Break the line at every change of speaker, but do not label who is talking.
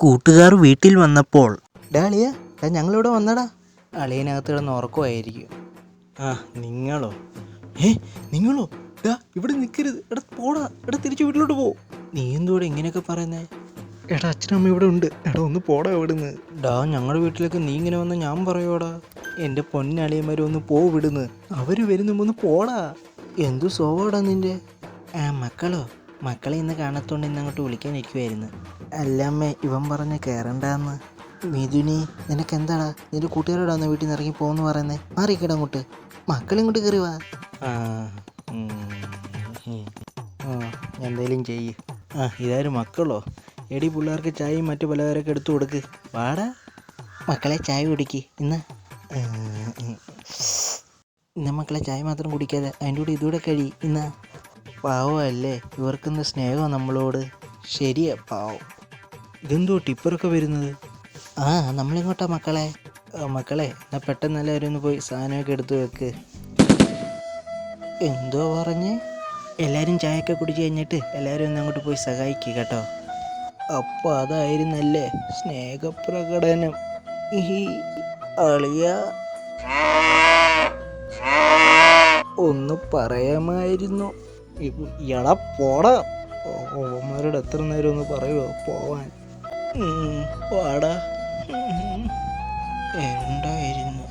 കൂട്ടുകാർ വീട്ടിൽ വന്നപ്പോൾ അളിയ ഞങ്ങളിവിടെ വന്നടാ. അളിയനകത്ത് കിടന്ന് ഉറക്കമായിരിക്കും. ആ നിങ്ങളോ? നിങ്ങളോ? ഇവിടെ നിൽക്കരുത്. എടാ പോടാ. എടാ തിരിച്ച് വീട്ടിലോട്ട് പോ. നീ എന്തോടെ ഇങ്ങനെയൊക്കെ പറയുന്നേ? എടാ അച്ഛനമ്മ ഇവിടെ ഉണ്ട്. എടാ ഒന്ന് പോടാ ഇവിടുന്ന്. ഞങ്ങളുടെ വീട്ടിലേക്ക് നീ ഇങ്ങനെ വന്ന് ഞാൻ പറയുവാടാ. എൻ്റെ പൊന്നളിയന്മാർ ഒന്ന് വിടുന്ന്. അവർ വരുന്നുമ്പോ ഒന്ന് പോടാ. എന്തു സ്വഭാവടാ നിൻ്റെ? മക്കളെ ഇന്ന് കാണത്തോണ്ട് ഇന്ന് അങ്ങോട്ട് വിളിക്കാനിരിക്കുമായിരുന്നു. അല്ലമ്മേ ഇവൻ പറഞ്ഞ് കയറണ്ടെന്ന്. മിഥുനി നിനക്കെന്താടാ? നിന്റെ കൂട്ടുകാരോടാന്ന് വീട്ടിൽ നിന്ന് ഇറങ്ങി പോകുന്നു പറയുന്നേ. മാറിക്കട അങ്ങോട്ട്. മക്കളിങ്ങോട്ട് കയറി വാ. എന്തേലും ചെയ്യ്. ഇതാരും മക്കളോ? എടി പിള്ളേർക്ക് ചായയും മറ്റു പലഹാരമൊക്കെ എടുത്തു കൊടുക്ക്. വാടാ മക്കളെ ചായ കുടിക്ക്. ഇന്ന് മക്കളെ ചായ മാത്രം കുടിക്കാതെ അതിൻ്റെ കൂടെ ഇതുകൂടെ കഴി. ഇന്ന് പാവമല്ലേ, ഇവർക്കൊന്ന് സ്നേഹമാണ് നമ്മളോട്. ശരിയാ പാവം. ഇതെന്തോ ടിപ്പറൊക്കെ വരുന്നത്? നമ്മളിങ്ങോട്ടാ മക്കളെ. മക്കളെ എന്നാൽ പെട്ടെന്ന് എല്ലാവരും ഒന്ന് പോയി സാധനമൊക്കെ എടുത്ത് വെക്ക്. എന്തോ പറഞ്ഞ്? എല്ലാവരും ചായയൊക്കെ കുടിച്ച് കഴിഞ്ഞിട്ട് എല്ലാവരും ഒന്ന് അങ്ങോട്ട് പോയി സഹായിക്കുക കേട്ടോ. അപ്പോൾ അതായിരുന്നല്ലേ സ്നേഹപ്രകടനം. അളിയ ഒന്ന് പറയാമായിരുന്നു. ഇയാളാ പോടാ. ഓവന്മാരോട് എത്ര നേരം ഒന്ന് പറയുമോ പോവാൻ? പാടാ. എന്തായിരുന്നു